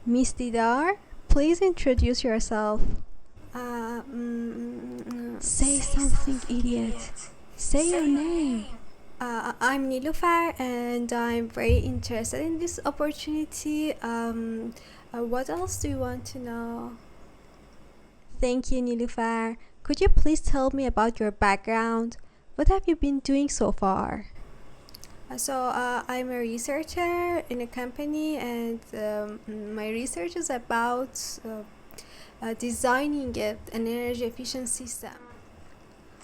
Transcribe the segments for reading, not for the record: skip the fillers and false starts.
Miss Didar, please introduce yourself. Say something, idiot. Say your name. I'm Nilufar and I'm very interested in this opportunity. What else do you want to know? Thank you, Nilufar. Could you please tell me about your background? What have you been doing so far? I'm a researcher in a company, and my research is about designing an energy efficient system.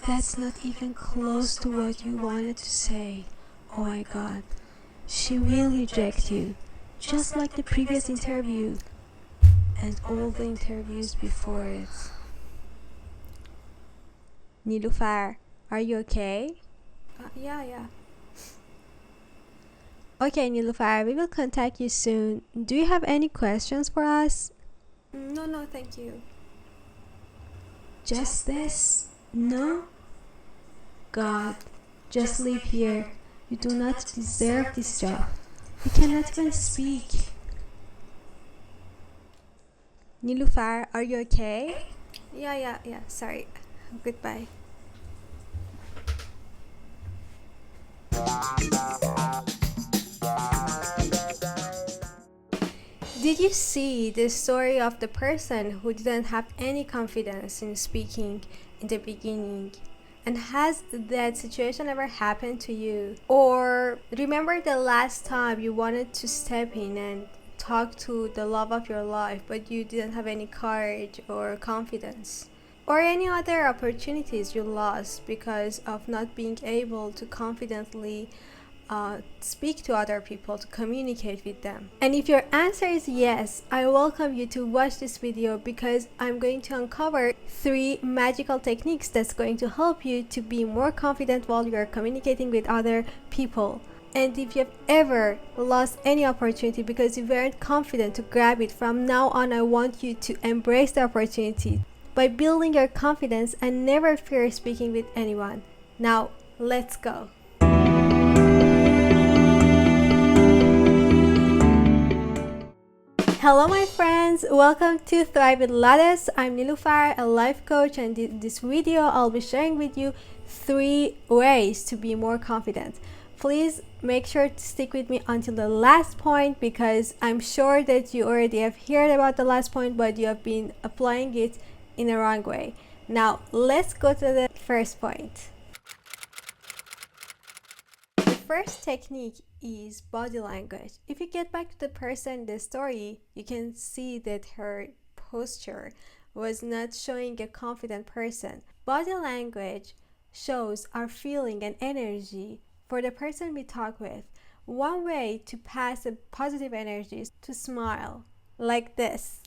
That's not even close to what you wanted to say. Oh my god. She will reject you, just like the previous interview and all the interviews before it. Nilufar, are you okay? Yeah. Okay, Nilufar, we will contact you soon. Do you have any questions for us? No, thank you. Just this? No? God, just live here. You do not deserve this job. You cannot even speak. Nilufar, are you okay? Yeah. Sorry. Goodbye. Did you see the story of the person who didn't have any confidence in speaking in the beginning? And has that situation ever happened to you? Or remember the last time you wanted to step in and talk to the love of your life, but you didn't have any courage or confidence? Or any other opportunities you lost because of not being able to confidently speak to other people, to communicate with them? And if your answer is yes, I welcome you to watch this video because I'm going to uncover 3 magical techniques that's going to help you to be more confident while you're communicating with other people. And if you've ever lost any opportunity because you weren't confident to grab it, from now on I want you to embrace the opportunity by building your confidence and never fear speaking with anyone. Now, let's go. Hello my friends, welcome to Thrive with Lattice. I'm Nilufar, a life coach, and in this video I'll be sharing with you 3 ways to be more confident. Please make sure to stick with me until the last point because I'm sure that you already have heard about the last point, but you have been applying it in a wrong way. Now let's go to the first point. The first technique is body language. If you get back to the person in the story, you can see that her posture was not showing a confident person. Body language shows our feeling and energy for the person we talk with. One way to pass a positive energy is to smile like this.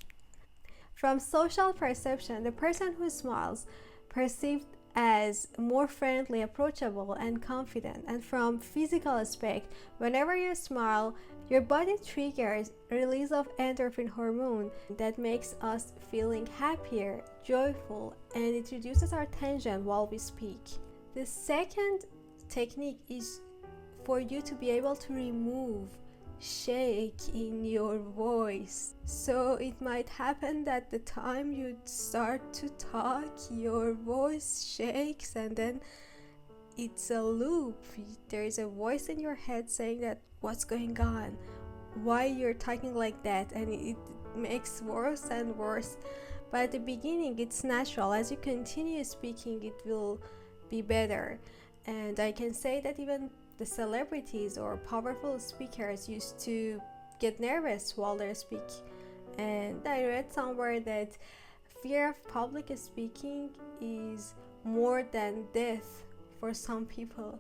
From social perception, the person who smiles perceived as more friendly, approachable, and confident. And from physical aspect, whenever you smile, your body triggers release of endorphin hormone that makes us feeling happier, joyful, and it reduces our tension while we speak. The second technique is for you to be able to remove shake in your voice. So it might happen that the time you start to talk, your voice shakes, and then it's a loop. There's a voice in your head saying that what's going on, why you're talking like that, and it makes worse and worse. But at the beginning it's natural. As you continue speaking, it will be better. And I can say that even the celebrities or powerful speakers used to get nervous while they speak. And I read somewhere that fear of public speaking is more than death for some people.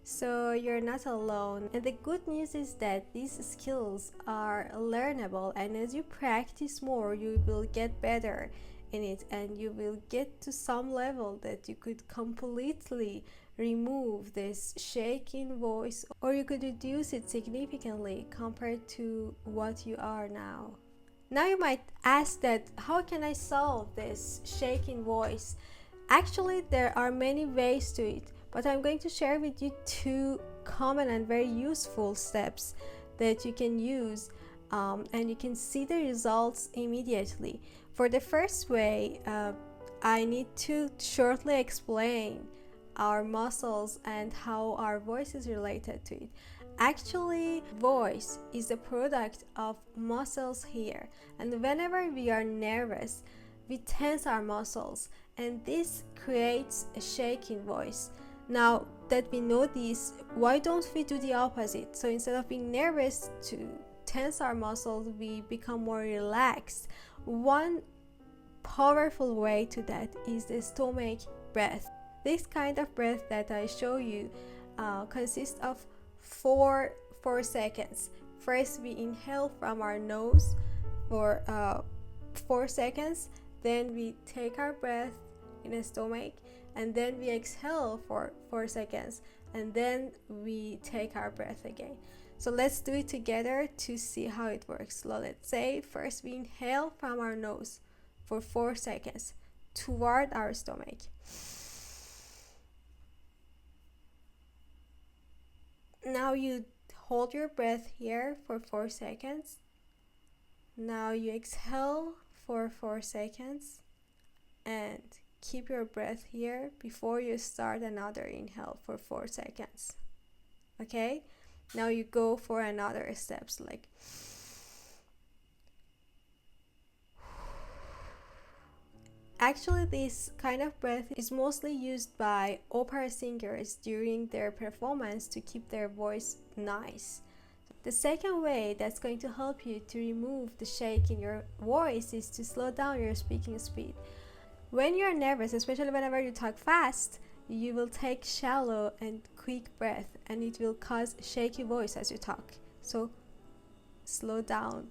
So you're not alone. And the good news is that these skills are learnable, and as you practice more, you will get better in it, and you will get to some level that you could completely remove this shaking voice, or you could reduce it significantly compared to what you are now. Now you might ask that how can I solve this shaking voice? Actually, there are many ways to it, but I'm going to share with you 2 common and very useful steps that you can use and you can see the results immediately. For the first way, I need to shortly explain our muscles and how our voice is related to it. Actually, voice is a product of muscles here, and whenever we are nervous, we tense our muscles, and this creates a shaking voice. Now that we know this, why don't we do the opposite? So instead of being nervous to tense our muscles, we become more relaxed. One powerful way to that is the stomach breath. This kind of breath that I show you consists of 4 seconds. First, we inhale from our nose for 4 seconds, then we take our breath in the stomach, and then we exhale for 4 seconds, and then we take our breath again. So let's do it together to see how it works. So let's say first we inhale from our nose for 4 seconds toward our stomach. Now you hold your breath here for 4 seconds. Now you exhale for 4 seconds and keep your breath here before you start another inhale for 4 seconds. Okay? Now you go for another steps like Actually, this kind of breath is mostly used by opera singers during their performance to keep their voice nice. The second way that's going to help you to remove the shake in your voice is to slow down your speaking speed. When you're nervous, especially whenever you talk fast, you will take shallow and quick breath, and it will cause shaky voice as you talk. So slow down.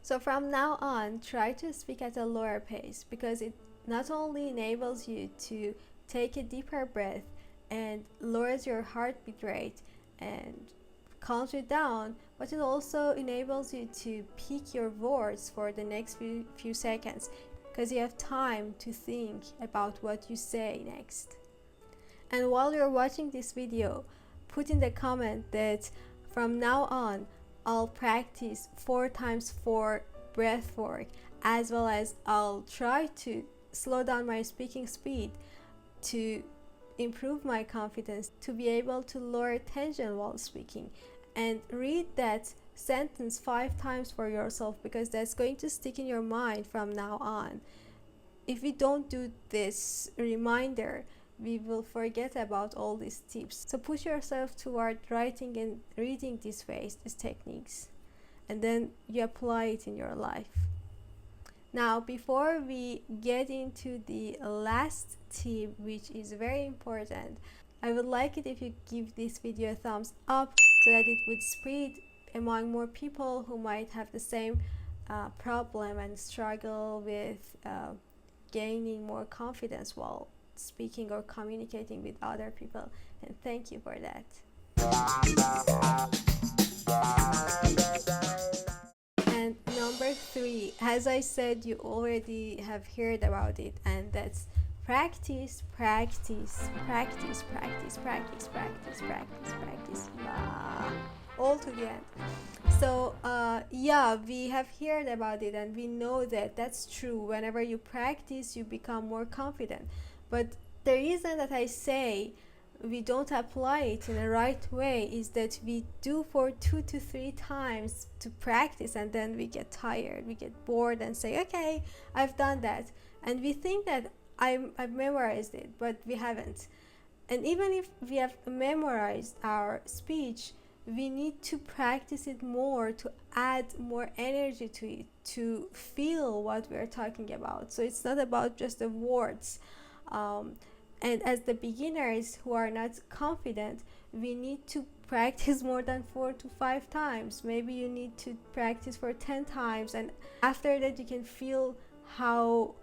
So from now on, try to speak at a lower pace, because it not only enables you to take a deeper breath and lowers your heartbeat rate and calms you down, but it also enables you to peak your words for the next few seconds, because you have time to think about what you say next. And while you're watching this video, put in the comment that from now on I'll practice 4x4 breath work, as well as I'll try to slow down my speaking speed to improve my confidence, to be able to lower tension while speaking. And read that sentence 5 times for yourself, because that's going to stick in your mind from now on. If we don't do this reminder, we will forget about all these tips. So push yourself toward writing and reading these ways, these techniques, and then you apply it in your life. Now, before we get into the last tip, which is very important, I would like it if you give this video a thumbs up so that it would spread among more people who might have the same problem and struggle with gaining more confidence while speaking or communicating with other people. And thank you for that. And number 3, as I said, you already have heard about it, and that's practice, practice, practice, practice, practice, practice, practice, practice, all to the end. So yeah, we have heard about it, and we know that that's true. Whenever you practice, you become more confident. But the reason that I say we don't apply it in the right way is that we do for 2 to 3 times to practice, and then we get tired, we get bored and say, okay, I've done that, and we think that I've memorized it, but we haven't. And even if we have memorized our speech, we need to practice it more, to add more energy to it, to feel what we're talking about. So it's not about just the words. And as the beginners who are not confident, we need to practice more than 4 to 5 times. Maybe you need to practice for 10 times, and after that you can feel how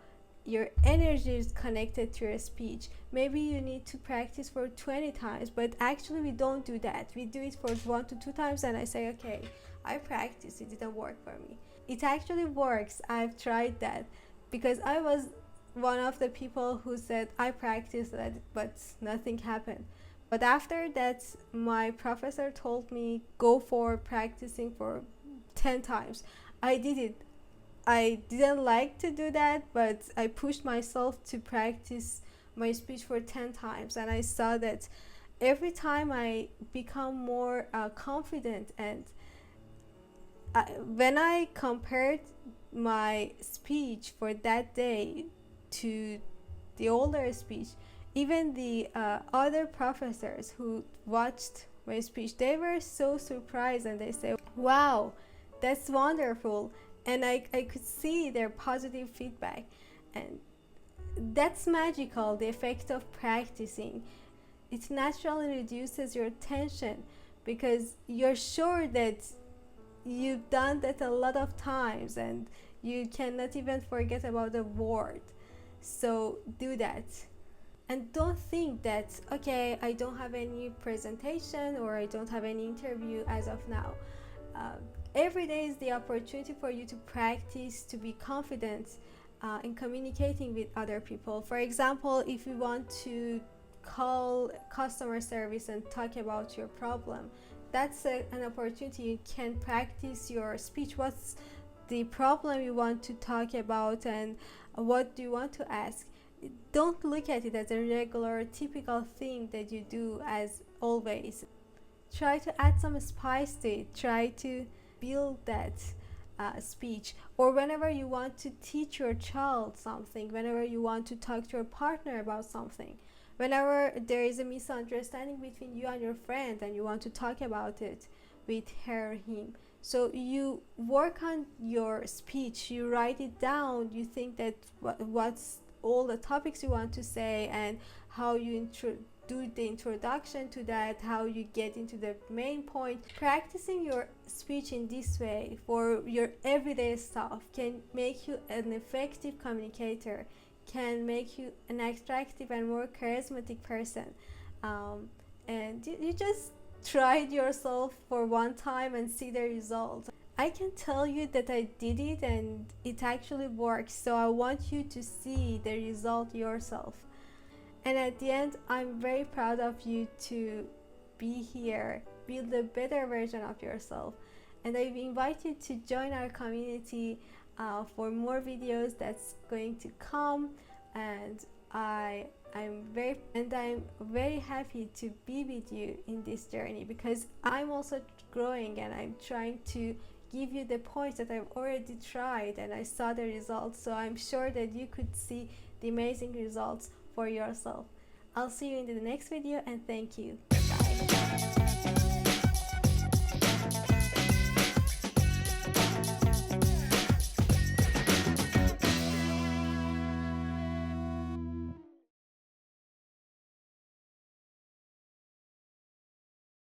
your energy is connected to your speech. Maybe you need to practice for 20 times, but actually we don't do that. We do it for 1 to 2 times, and I say, okay, I practiced, it didn't work for me. It actually works. I've tried that, because I was one of the people who said I practiced that, but nothing happened. But after that, my professor told me, go for practicing for 10 times. I did it. I didn't like to do that, but I pushed myself to practice my speech for 10 times, and I saw that every time I become more confident. And when I compared my speech for that day to the older speech, even the other professors who watched my speech, they were so surprised, and they say, wow, that's wonderful. And I could see their positive feedback. And that's magical, the effect of practicing. It naturally reduces your tension because you're sure that you've done that a lot of times and you cannot even forget about the word. So do that. And don't think that, okay, I don't have any presentation or I don't have any interview as of now. Every day is the opportunity for you to practice, to be confident in communicating with other people. For example, if you want to call customer service and talk about your problem, that's an opportunity. You can practice your speech. What's the problem you want to talk about and what do you want to ask? Don't look at it as a regular, typical thing that you do as always. Try to add some spice to it. Try to build that speech. Or whenever you want to teach your child something, whenever you want to talk to your partner about something, whenever there is a misunderstanding between you and your friend and you want to talk about it with her or him, so you work on your speech, you write it down, you think that what's all the topics you want to say and how you do the introduction to that, how you get into the main point. Practicing your speech in this way for your everyday stuff can make you an effective communicator, can make you an attractive and more charismatic person. And you just try it yourself for one time and see the result. I can tell you that I did it and it actually works, so I want you to see the result yourself. And at the end, I'm very proud of you to be here, build a better version of yourself. And I invite you to join our community for more videos that's going to come. And I'm very happy to be with you in this journey, because I'm also growing and I'm trying to give you the points that I've already tried and I saw the results. So I'm sure that you could see the amazing results for yourself. I'll see you in the next video, and thank you. Bye.